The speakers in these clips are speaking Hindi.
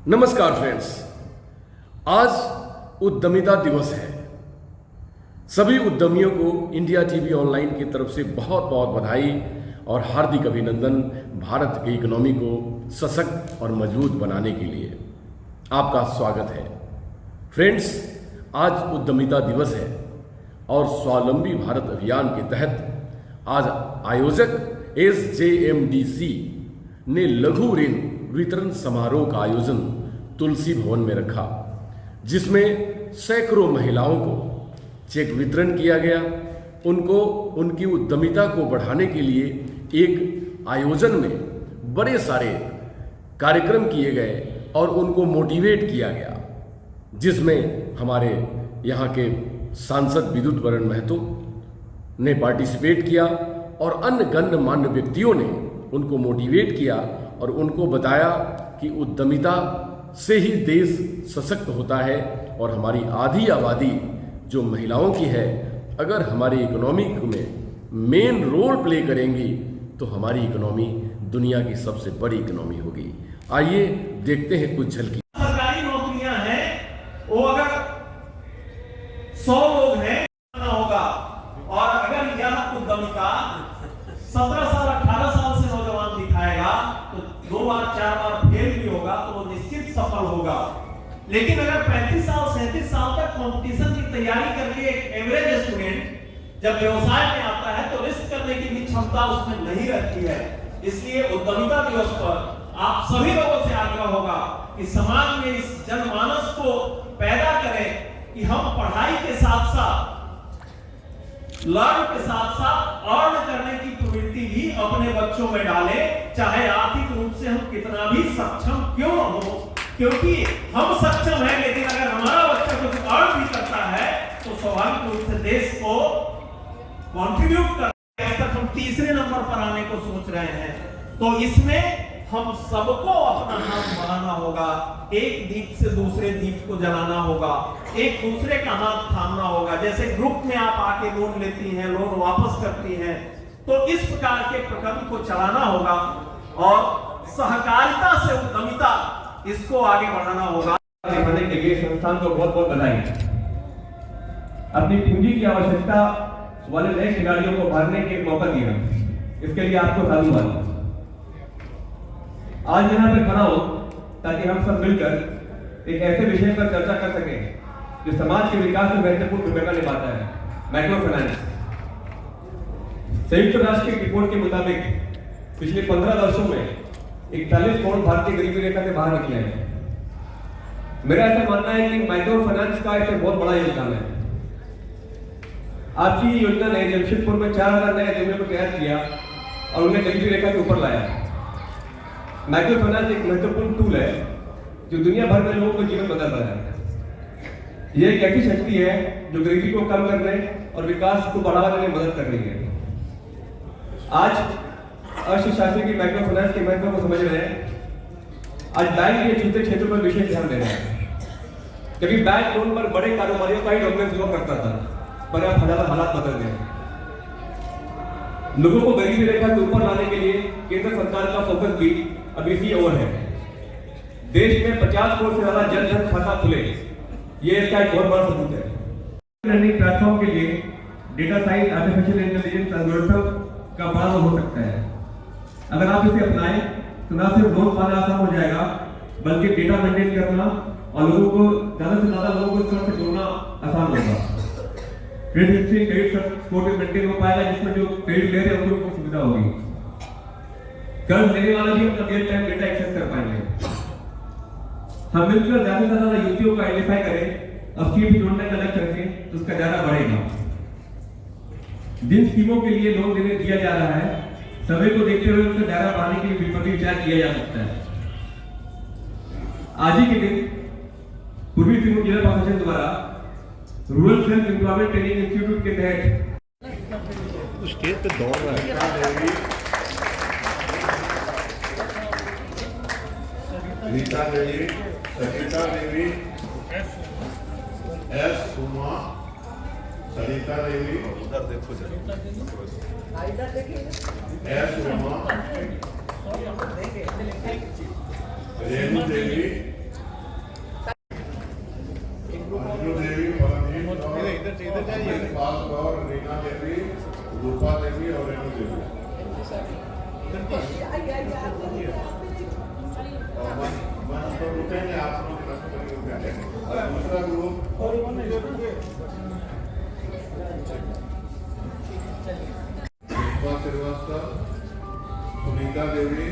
नमस्कार फ्रेंड्स, आज उद्यमिता दिवस है। सभी उद्यमियों को इंडिया टीवी ऑनलाइन की तरफ से बहुत बहुत बधाई और हार्दिक अभिनंदन। भारत की इकोनॉमी को सशक्त और मजबूत बनाने के लिए आपका स्वागत है। फ्रेंड्स, आज उद्यमिता दिवस है और स्वावलंबी भारत अभियान के तहत आज आयोजक SJMDC ने लघु ऋण वितरण समारोह का आयोजन तुलसी भवन में रखा, जिसमें सैकड़ों महिलाओं को चेक वितरण किया गया। उनको उनकी उद्यमिता को बढ़ाने के लिए एक आयोजन में बड़े सारे कार्यक्रम किए गए और उनको मोटिवेट किया गया, जिसमें हमारे यहाँ के सांसद विद्युत वरण महतो ने पार्टिसिपेट किया और अन्य गणमान्य व्यक्तियों ने उनको मोटिवेट किया और उनको बताया कि उद्यमिता से ही देश सशक्त होता है और हमारी आधी आबादी जो महिलाओं की है, अगर हमारी इकोनॉमी में मेन रोल प्ले करेंगी तो हमारी इकोनॉमी दुनिया की सबसे बड़ी इकोनॉमी होगी। आइए देखते हैं कुछ झलकी। सरकारी नौकरियां हैं, वो अगर 100 लोग हैं होगा, और अगर यह उद्यमिता 17 साल 18 साल से नौजवान दिखाएगा तो 2 बार 4 बार फेल भी होगा तो वो निश्चित सफल होगा। लेकिन अगर 35 साल 37 साल तक कंपटीशन की तैयारी करके एक एवरेज स्टूडेंट जब व्यवसाय में आता है तो रिस्क करने की भी क्षमता उसमें नहीं रहती है। इसलिए उद्यमिता दिवस पर आप सभी लोगों से आग्रह होगा कि समाज में इस जनमानस को पैदा करें कि हम पढ़ाई के साथ साथ लर्न के साथ साथ अर्न करने की प्रवृत्ति भी अपने बच्चों में डालें, चाहे आर्थिक रूप से हम कितना भी सक्षम क्यों न हो। क्योंकि हम सक्षम हैं, लेकिन अगर हमारा बच्चा कुछ अर्न भी करता है तो स्वाभाविक रूप से देश को कंट्रीब्यूट करता है। तक हम तीसरे नंबर पर आने को सोच रहे हैं, तो इसमें हम सबको अपना हाथ बढ़ाना होगा, एक दीप से दूसरे दीप को जलाना होगा, एक दूसरे का हाथ थामना होगा। जैसे ग्रुप में आप आके लोन लेती हैं, लोन वापस करती हैं, तो इस प्रकार के प्रकरण को चलाना होगा और सहकारिता से उद्यमिता इसको आगे बढ़ाना होगा। दिखाने के लिए संस्थान को बहुत बहुत बधाई। अपनी पूंजी की आवश्यकता वाले नए खिलाड़ियों को भरने के मौका दिया, इसके लिए आपको धन्यवाद। आज यहाँ पे खड़ा हूं ताकि हम सब मिलकर एक ऐसे विषय पर चर्चा कर सकें जो समाज के विकास में महत्वपूर्ण भूमिका निभाता है, माइक्रो फाइनेंस। संयुक्त राष्ट्र की रिपोर्ट के मुताबिक पिछले 15 वर्षों में 41 करोड़ भारतीय गरीबी रेखा से बाहर निकले हैं। मेरा ऐसा मानना है कि माइक्रो फाइनेंस का इसमें बहुत बड़ा योगदान है। आपकी योजना ने जमशेदपुर में 4000 नए उद्यमियों को तैयार किया और उन्हें गरीबी रेखा के ऊपर लाया। माइक्रो फाइनेंस एक महत्वपूर्ण टूल है जो दुनिया भर में लोगों का जीवन बदल रहा है। यह एक ऐसी शक्ति है जो गरीबी को कम करने और विकास को बढ़ावा देने में मदद कर रही है। आज अर्थशास्त्री की माइक्रो फाइनेंस के महत्व को समझ रहे हैं। आज बैंक के छूटे क्षेत्रों पर विशेष ध्यान दे रहे हैं। कभी बैंक लोन पर बड़े कारोबारियों का ही डॉक्यूमेंट हुआ करता था, पर अब हालात बदल गए। लोगों को गरीबी रेखा के ऊपर लाने के लिए केंद्र सरकार का फोकस भी अब इसी ओर है। देश में 50 करोड़ से ज्यादा जनधन खाता खुले, ये इसका एक बहुत बड़ा सबूत है। लर्निंग प्लेटफॉर्म के लिए data science, artificial intelligence algorithm का बड़ा रोल हो सकता है। अगर आप इसे अपनाएं तो न सिर्फ लोन पाना आसान हो जाएगा, बल्कि डेटा मेंटेन करना और लोगों को ज्यादा से ज्यादा लोगों को इस तरह से जोड़ना आसान होगा। क्रेडिट हिस्ट्री, क्रेडिट स्कोर भी मेंटेन हो पाएगा, जिसमें जो क्रेडिट ले रहे हैं उनको सुविधा होगी। कर्ज लेने वाला भी अपना रियल टाइम डेटा एक्सेस कर पाएंगे। हम मिलकर ज्यादा से ज्यादा युवतियों को आइडेंटिफाई करें और स्कीम जोड़ने का लक्ष्य रखें तो उसका दायरा बढ़ेगा। जिन स्कीमों के लिए लोन दिया जा रहा है, समय को देखते हुए उसका दायरा बढ़ाने के लिए विचार किया जा सकता है। आज ही के दिन पूर्वी सिंहभूम जिला प्रशासन द्वारा rural self employment training institute के तहत स्टेज पे दौड़ रहा है। रीता देवी, सरिता देवी, एस उमा, सरिता देवी, उधर देखो, एस उमा, रेणु देवी, पाल कौर, रीना देवी, रूपा देवी और रेणु देवी। मन तो रुकेंगे, आप लोग रुकेंगे। और दूसरा ग्रुप श्रीवास्तव, सुनीता देवी,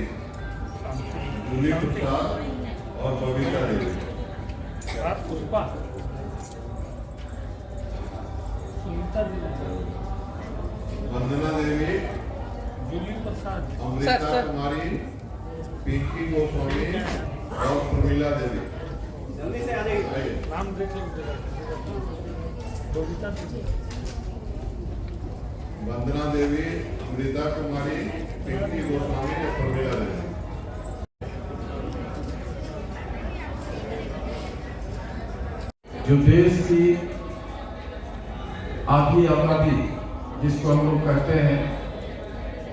जूली प्रसाद और बबीता देवी। वंदना देवी, अमृता कुमारी, पिंकी गोस्वामी और प्रमीला देवी। जल्दी से आ जाइए। वंदना देवी, अमृता कुमारी, पिंकी गोस्वामी और प्रमीला देवी। जो देश की आधी आबादी जिसको हम लोग कहते हैं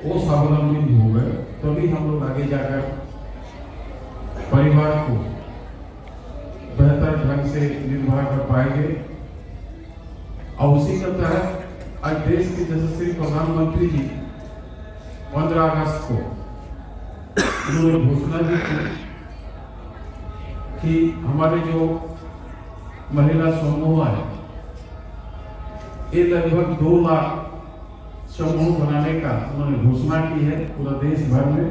वो स्वावलंबी हो गए, तभी हम लोग आगे जाकर परिवार को बेहतर ढंग से निर्वाह कर पाएंगे। और उसी के तहत आज देश के यशस्वी प्रधानमंत्री जी 15 अगस्त को उन्होंने घोषणा भी की कि हमारे जो महिला समूह है ये लगभग 2 लाख समूह बनाने का उन्होंने घोषणा की है पूरा देश भर में,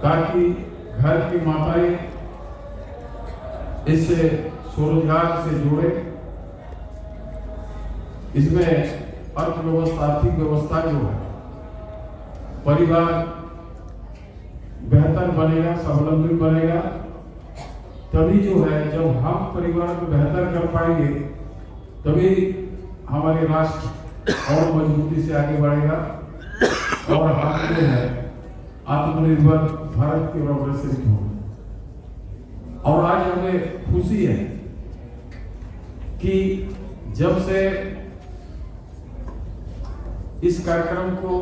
ताकि घर की माताएं इससे स्वरोजगार से जुड़े, इसमें अर्थव्यवस्था आर्थिक व्यवस्था जो है परिवार बेहतर बनेगा, स्वावलंबी बनेगा। तभी जो है जब हम परिवार को बेहतर कर पाएंगे तभी हमारे राष्ट्र और मजबूती से आगे बढ़ेगा और हम जो है आत्मनिर्भर भारत की ओर अग्रसर होंगे। और आज हमें खुशी है कि जब से इस कार्यक्रम को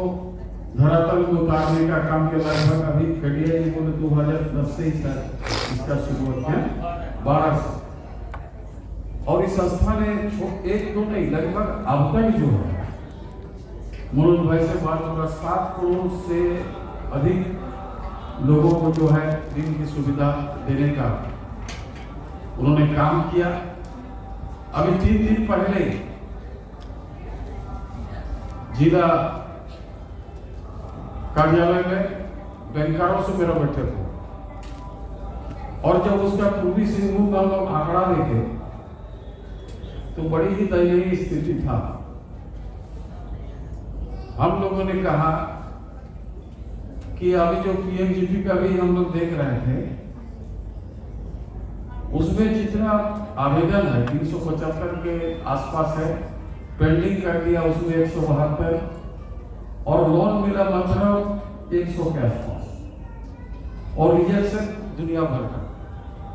धरातल में उतारने का काम के लगभग अभी कटिया जी बोले 2010 से ही इसका शुरुआत किया 12 से, और इस संस्था ने एक तो नहीं लगभग अब तक जो है मनोज भाई से बात होगा 7 करोड़ से अधिक लोगों को जो है ऋण की सुविधा देने का उन्होंने काम किया। अभी 3 दिन पहले जिला कार्यालय में बैंकरों से मेरा बैठक हुआ और जब उसका पूर्वी सिंहभूम का लोग आंकड़ा देखे तो बड़ी ही दयनीय स्थिति था। हम लोगों ने कहा कि अभी जो पीएमजीपी का भी हम लोग देख रहे थे उसमें जितना आवेदन है 375 के आसपास है, पेंडिंग कर दिया उसमें 172 और लोन मिला मतलब 100 के आसपास और रिजेक्शन दुनिया भर का।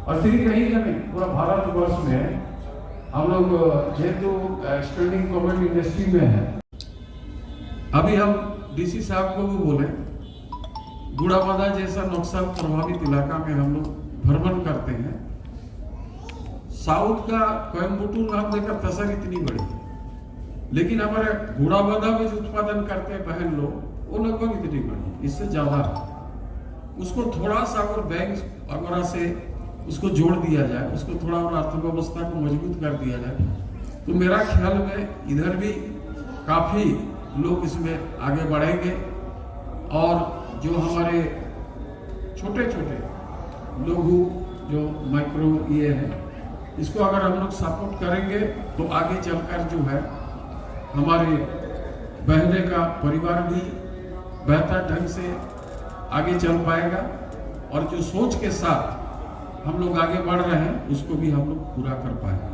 और सिर्फ कहीं का नहीं, पूरा भारतवर्ष में हम लोग जेतु स्टैंडिंग गवर्नमेंट इंडस्ट्री में है। अभी हम डीसी साहब को भी बोले गुड़ाबादा जैसा नक्सल प्रभावित इलाका में हम लोग भ्रमण करते हैं। साउथ का कोयम्बटूर नाम देखकर तसर इतनी बड़ी है, लेकिन हमारे गुड़ाबादा में जो उत्पादन करते हैं बहन लोग वो लगभग इतनी बड़ी, इससे ज्यादा उसको थोड़ा सा अगर बैंक वगैरह से उसको जोड़ दिया जाए, उसको थोड़ा और अर्थव्यवस्था को मजबूत कर दिया जाए तो मेरा ख्याल में इधर भी काफी लोग इसमें आगे बढ़ेंगे। और जो हमारे छोटे छोटे लघु जो माइक्रो ये है इसको अगर हम लोग सपोर्ट करेंगे तो आगे चलकर जो है हमारे बहने का परिवार भी बेहतर ढंग से आगे चल पाएगा और जो सोच के साथ हम लोग आगे बढ़ रहे हैं उसको भी हम लोग पूरा कर पाएंगे।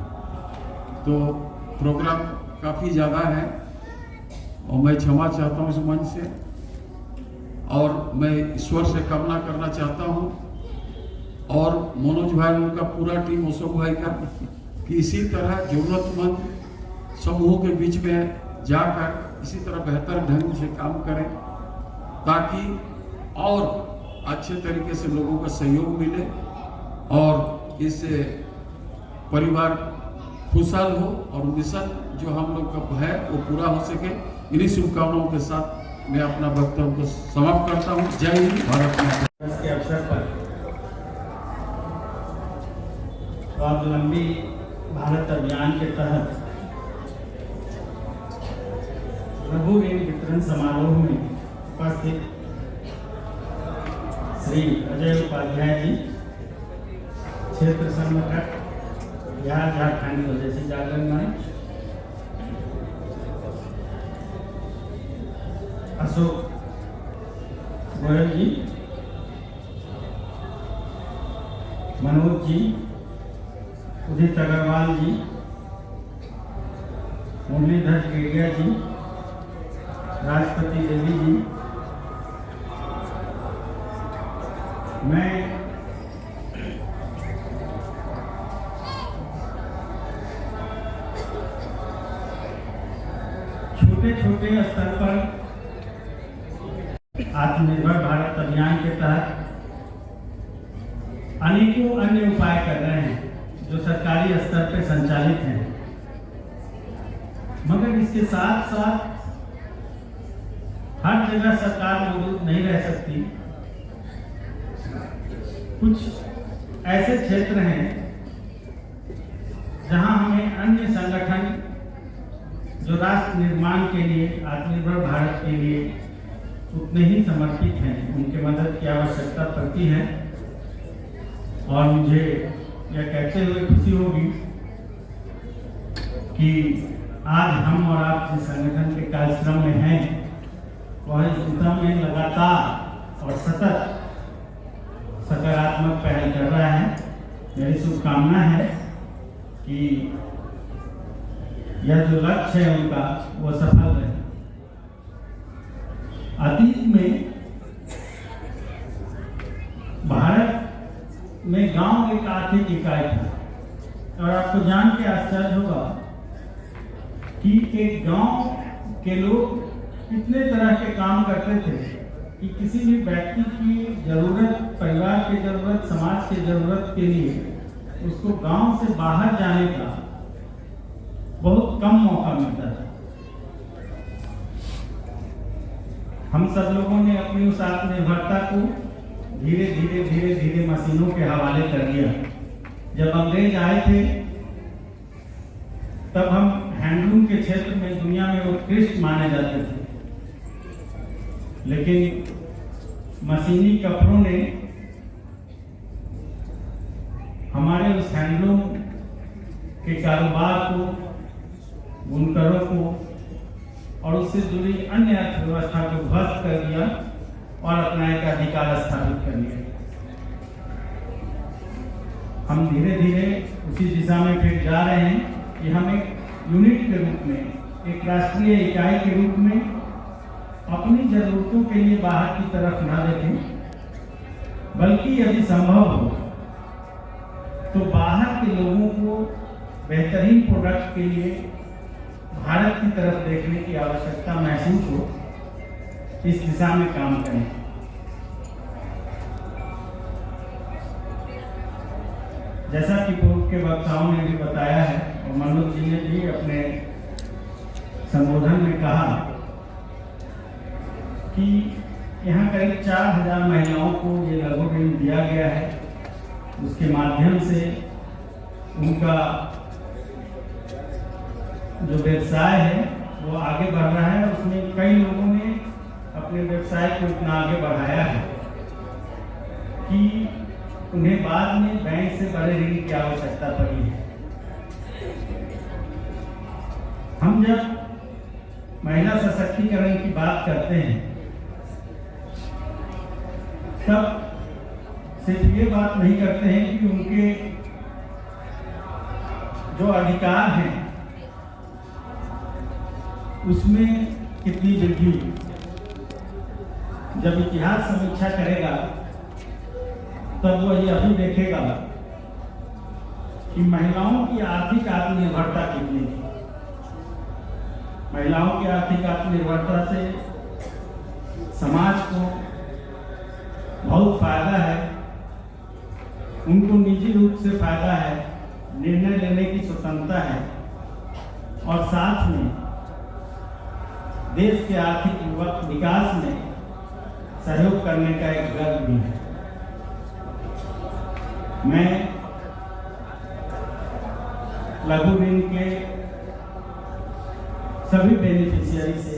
तो प्रोग्राम काफ़ी ज़्यादा है और मैं क्षमा चाहता हूँ इस मंच से, और मैं ईश्वर से कामना करना चाहता हूँ और मनोज भाई उनका पूरा टीम अशोक भाई का कि इसी तरह जरूरतमंद समूहों के बीच में जाकर इसी तरह बेहतर ढंग से काम करें ताकि और अच्छे तरीके से लोगों का सहयोग मिले और इससे परिवार खुशहाल हो और मिशन जो हम लोग का है वो पूरा हो सके। इन्हीं शुभकामनाओं के साथ मैं अपना वक्तव्य को समाप्त करता हूँ। जय हिंद, भारत माता। दिवस के अवसर पर स्वावलंबी भारत अभियान के तहत लघु ऋण वितरण समारोह में उपस्थित श्री अजय उपाध्याय जी, क्षेत्र संगठक बिहार झारखंड स्वदेशी जागरण मंच, अशोक गोयल जी, मनोज जी, उदित अग्रवाल जी, मुरलीधर केडिया जी, राष्ट्रपति देवी जी, मैं छोटे छोटे स्तर पर आत्मनिर्भर भारत अभियान के तहत अनेकों अन्य उपाय कर रहे हैं जो सरकारी स्तर पर संचालित हैं, मगर इसके साथ साथ हर जगह सरकार मौजूद नहीं रह सकती। कुछ ऐसे क्षेत्र हैं जहां हमें अन्य संगठन जो राष्ट्र निर्माण के लिए, आत्मनिर्भर भारत के लिए उतने ही समर्पित हैं, उनके मदद की आवश्यकता पड़ती है। और मुझे यह कहते हुए खुशी होगी कि आज हम और आप जिस संगठन के कार्यक्रम में हैं वह इस दिशा में लगातार और सतत सकारात्मक पहल कर रहा है। मेरी शुभकामना है कि यह जो लक्ष्य है उनका वो सफल रहे। अतीत में भारत में गांव एक आर्थिक इकाई था और आपको जान के आश्चर्य होगा कि एक गांव के लोग इतने तरह के काम करते थे कि किसी भी व्यक्ति की जरूरत, परिवार की जरूरत, समाज की जरूरत के लिए उसको गांव से बाहर जाने का बहुत कम मौका मिलता था। हम सब लोगों ने अपनी उस आत्मनिर्भरता को धीरे धीरे मशीनों के हवाले कर दिया। जब अंग्रेज आए थे तब हम हैंडलूम के क्षेत्र में दुनिया में उत्कृष्ट माने जाते थे, लेकिन मशीनी कपड़ों ने हमारे उस हैंडलूम के कारोबार को, बुनकरों को और उससे जुड़ी अन्य अर्थव्यवस्था को ध्वस्त कर दिया और अपना एक अधिकार स्थापित कर लिया। हम धीरे धीरे उसी दिशा में फिर जा रहे हैं कि हम एक यूनिट के रूप में, एक राष्ट्रीय इकाई के रूप में अपनी जरूरतों के लिए बाहर की तरफ न देखें, बल्कि यदि संभव हो तो बाहर के लोगों को बेहतरीन प्रोडक्ट के लिए भारत की तरफ देखने की आवश्यकता महसूस हो, इस दिशा में काम करें। जैसा कि पूर्व के वक्ताओं ने भी बताया है और मनोज जी ने भी अपने संबोधन में कहा कि यहाँ करीब 4000 महिलाओं को ये लघु ऋण दिया गया है। उसके माध्यम से उनका जो व्यवसाय है वो आगे बढ़ रहा है। उसमें कई लोगों ने अपने व्यवसाय को इतना आगे बढ़ाया है कि उन्हें बाद में बैंक से बड़े ऋण की आवश्यकता पड़ी है। हम जब महिला सशक्तिकरण की बात करते हैं तब सिर्फ ये बात नहीं करते हैं कि उनके जो अधिकार हैं उसमें कितनी वृद्धि हुई। जब इतिहास समीक्षा करेगा तब वह यह भी देखेगा कि महिलाओं की आर्थिक आत्मनिर्भरता कितनी थी। महिलाओं की आर्थिक आत्मनिर्भरता से समाज को बहुत फायदा है, उनको निजी रूप से फायदा है निर्णय लेने की स्वतंत्रता है और साथ में देश के आर्थिक विकास में सहयोग करने का एक गर्व भी है। मैं लघु ऋण के सभी बेनिफिशियरी से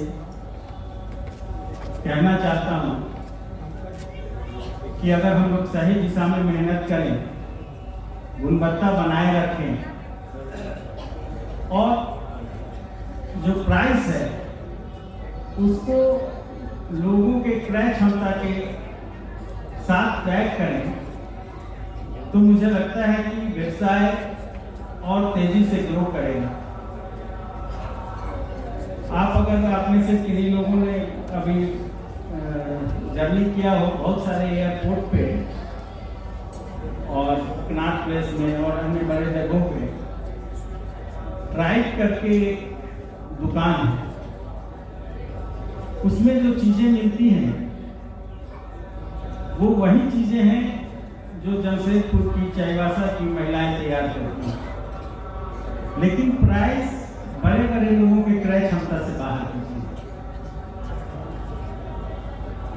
कहना चाहता हूं कि अगर हम लोग सही दिशा में मेहनत करें, गुणवत्ता बनाए रखें और जो प्राइस है उसको लोगों के क्रय क्षमता के साथ ट्रैक करें, तो मुझे लगता है कि व्यवसाय और तेजी से ग्रो करेगा। आप में से किन्हीं लोगों ने अभी जर्नी किया हो बहुत सारे एयरपोर्ट पे और कनॉट प्लेस में और अन्य बड़े जगहों पे ड्राइव करके दुकान है, उसमें जो चीजें मिलती हैं वो वही चीजें हैं जो जमशेदपुर की चाईबासा की महिलाएं तैयार करती हैं, लेकिन प्राइस बड़े बड़े लोगों के क्रय क्षमता से बाहर की चीज।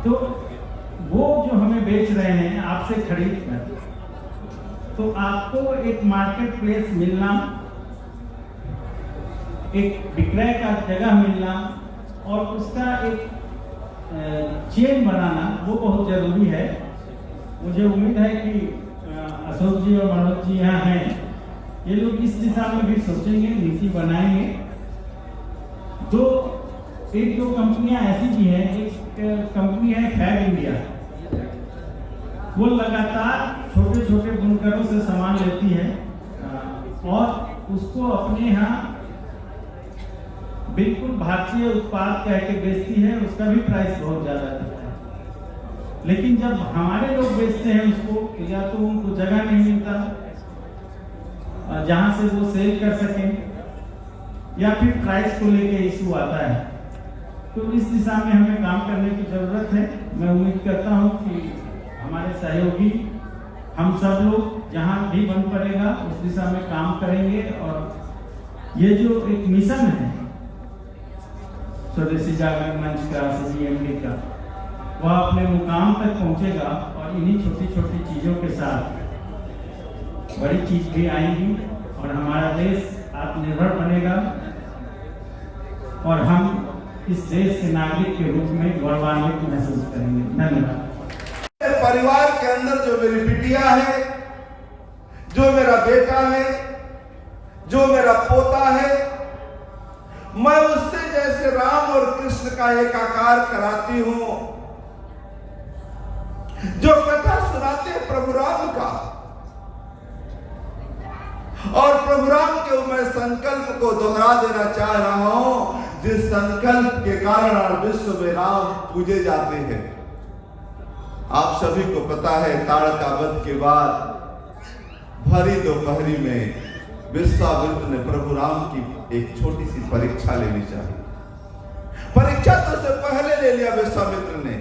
तो वो जो हमें बेच रहे हैं आपसे खरीद कर, तो आपको एक मार्केट प्लेस मिलना, एक विक्रय का जगह मिलना और उसका एक चेन बनाना वो बहुत जरूरी है। मुझे उम्मीद है कि अशोक जी और मनोज जी यहाँ हैं, ये लोग इस दिशा में भी सोचेंगे, नीति बनाएंगे। एक दो कंपनियां ऐसी भी हैं, एक कंपनी है फैब इंडिया, वो लगातार छोटे छोटे बुनकरों से सामान लेती है और उसको अपने यहाँ बिल्कुल भारतीय उत्पाद कह के बेचती है, उसका भी प्राइस बहुत ज्यादा रहता है। लेकिन जब हमारे लोग बेचते हैं उसको, या तो उनको जगह नहीं मिलता जहां से वो सेल कर सकें, या फिर प्राइस को लेके इशू आता है। तो इस दिशा में हमें काम करने की जरूरत है। मैं उम्मीद करता हूं कि हमारे सहयोगी, हम सब लोग जहां भी बन पड़ेगा उस दिशा में काम करेंगे और ये जो एक मिशन है स्वदेशी जागरण मंच का, CGMD का, वह अपने मुकाम तक पहुंचेगा और इन्हीं छोटी छोटी चीजों के साथ बड़ी चीज भी आएंगी और हमारा देश आत्मनिर्भर बनेगा और हम इस देश के नागरिक के रूप में गौरवान्वित महसूस करेंगे। धन्यवाद। परिवार के अंदर जो मेरी बिटिया है, जो मेरा बेटा है, जो मेरा पोता है, मैं उससे जैसे राम और कृष्ण का एकाकार कराती हूं, जो कथा सुनाते हैं प्रभु राम का, और प्रभु राम के मैं संकल्प को दोहरा देना चाह रहा हूं, जिस संकल्प के कारण और विश्व में राम पूजे जाते हैं। आप सभी को पता है, ताड़का वध के बाद भरी दोपहरी में विश्वामित्र ने प्रभु राम की एक छोटी सी परीक्षा लेनी चाहिए। परीक्षा तो से पहले ले लिया विश्वामित्र ने,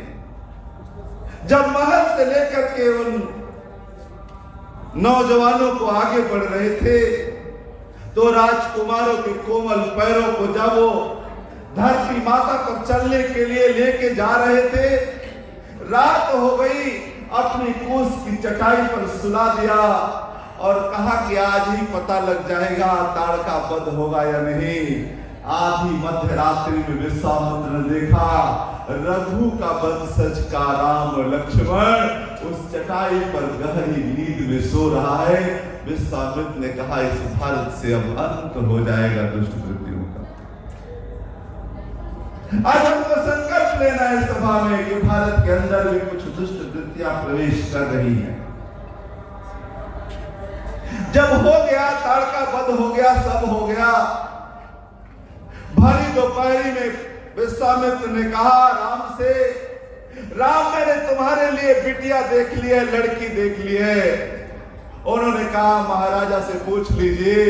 जब महल से लेकर के उन नौजवानों को आगे बढ़ रहे थे, तो राजकुमारों के कोमल पैरों को जब वो धरती माता पर चलने के लिए लेके जा रहे थे, रात हो गई, अपनी कूस की चटाई पर सुला दिया और कहा कि आज ही पता लग जाएगा ताड़का वध होगा या नहीं। आधी मध्य रात्रि में विश्वामित्र ने देखा रघु का वंशज का राम लक्ष्मण उस चटाई पर गहरी नींद में सो रहा है। विश्वामित्र ने कहा, इस भारत से अब अंत हो जाएगा दुष्ट वृत्तियों का। आज हमको संकल्प लेना है सभा में कि भारत के अंदर भी कुछ दुष्ट वृत्तियां प्रवेश कर रही हैं। जब हो गया, ताड़का वध हो गया, सब हो गया, भरी दोपहरी में विश्वामित्र ने कहा राम से, राम मैंने तुम्हारे लिए बिटिया देख ली है, लड़की देख ली है। उन्होंने कहा महाराजा से पूछ लीजिए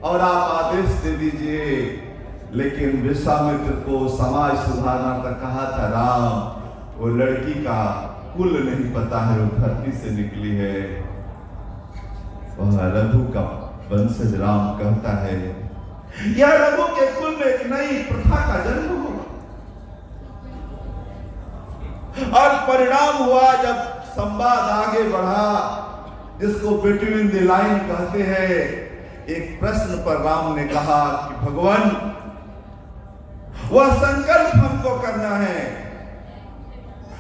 और आप आदेश दे दीजिए। लेकिन विश्वामित्र को समाज सुधारना तक कहा था राम, वो लड़की का कुल नहीं पता है, वो धरती से निकली है, वह रघु का वंशज राम कहता है, यह रघु के कुल में एक नई प्रथा का जन्म होगा। और परिणाम हुआ जब संवाद आगे बढ़ा, जिसको बिटवीन द लाइन कहते हैं। एक प्रश्न पर राम ने कहा कि भगवान, वह संकल्प हमको करना है।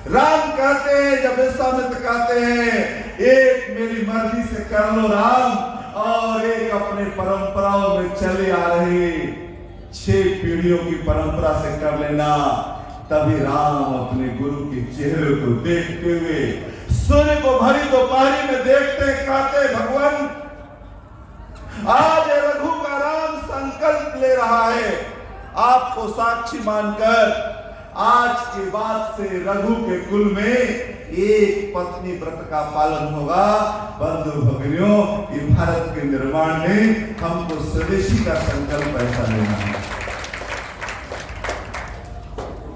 राम कहते हैं, जब विश्वामित्र कहते हैं, एक मेरी मर्जी से कर लो राम, और एक अपने परंपराओं में चले आ रहे 6 पीढ़ियों की परंपरा से कर लेना। तभी राम अपने गुरु के चेहरे को देखते हुए, सूर्य को भरी दोपहरी में देखते कहते, भगवान आज रघु का राम संकल्प ले रहा है, आपको साक्षी मानकर आज के बाद से रघु के कुल में एक पत्नी व्रत का पालन होगा। बंधु भगिनियों, ये भारत के निर्माण में हमको स्वदेशी का संकल्प ऐसा लेना है,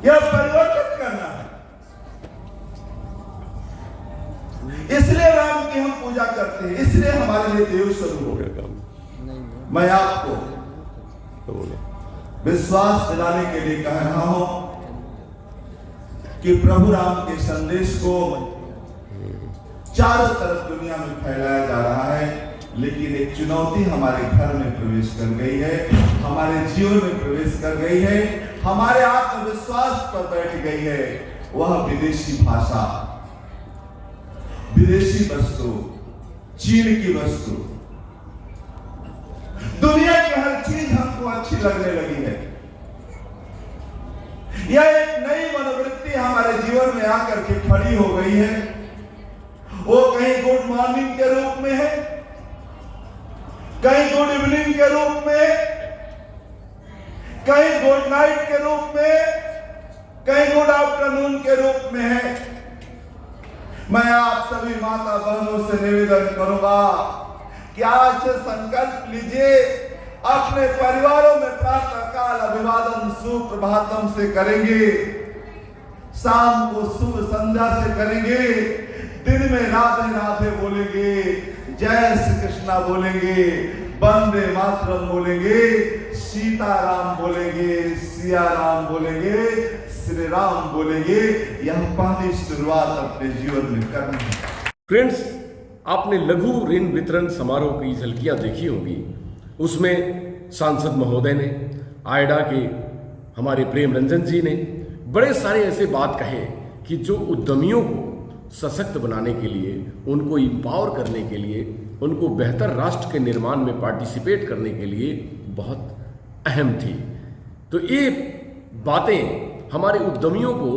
यह परिवर्तन करना है। इसलिए राम की हम पूजा करते हैं, इसलिए हमारे लिए देव स्वरूप। मैं आपको विश्वास दिलाने के लिए कह रहा हूं कि प्रभु राम के संदेश को चारों तरफ दुनिया में फैलाया जा रहा है, लेकिन एक चुनौती हमारे घर में प्रवेश कर गई है, हमारे जीवन में प्रवेश कर गई है, हमारे आत्मविश्वास पर बैठ गई है। वह विदेशी भाषा, विदेशी वस्तु, चीन की वस्तु, दुनिया की हर चीज हमको अच्छी लगने लगी है। यह एक नई मनोवृत्ति हमारे जीवन में आकर के खड़ी हो गई है। वो कहीं गुड मॉर्निंग के रूप में है, कहीं गुड इवनिंग के रूप में, कहीं गुड नाइट के रूप में, कहीं गुड आफ्टरनून के रूप में है। मैं आप सभी माता बहनों से निवेदन करूंगा कि आज से संकल्प लीजिए, अपने परिवारों में प्रातः काल अभिवादन सुप्रभातम से करेंगे, शाम को शुभ संध्या से करेंगे, दिन में राधे राधे बोलेंगे, जय श्री कृष्णा बोलेंगे, वंदे मातरम बोलेंगे, सीताराम बोलेंगे, सिया राम बोलेंगे, श्री राम बोलेंगे। यह पहली शुरुआत अपने जीवन में करनी है। फ्रेंड्स, आपने लघु ऋण वितरण समारोह की झलकियां देखी होंगी। उसमें सांसद महोदय ने, आयडा के हमारे प्रेम रंजन जी ने बड़े सारे ऐसे बात कहे कि जो उद्यमियों को सशक्त बनाने के लिए, उनको इंपावर करने के लिए, उनको बेहतर राष्ट्र के निर्माण में पार्टिसिपेट करने के लिए बहुत अहम थी। तो ये बातें हमारे उद्यमियों को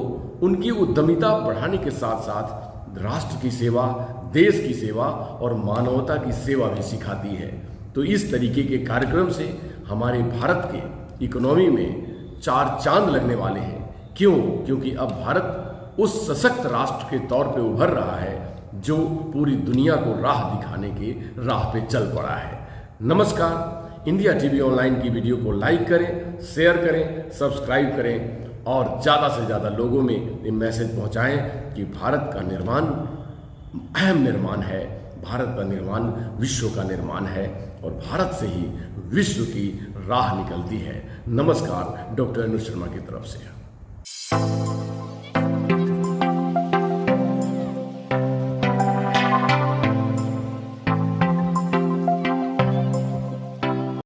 उनकी उद्यमिता बढ़ाने के साथ साथ राष्ट्र की सेवा, देश की सेवा और मानवता की सेवा भी सिखाती है। तो इस तरीके के कार्यक्रम से हमारे भारत के इकोनॉमी में 4 चांद लगने वाले हैं। क्यों? क्योंकि अब भारत उस सशक्त राष्ट्र के तौर पे उभर रहा है जो पूरी दुनिया को राह दिखाने के राह पे चल पड़ा है। नमस्कार, इंडिया टीवी ऑनलाइन की वीडियो को लाइक करें, शेयर करें, सब्सक्राइब करें और ज़्यादा से ज़्यादा लोगों में ये मैसेज पहुंचाएं कि भारत का निर्माण अहम निर्माण है, भारत का निर्माण विश्व का निर्माण है और भारत से ही विश्व की राह निकलती है। नमस्कार, डॉक्टर अनुज शर्मा की तरफ से।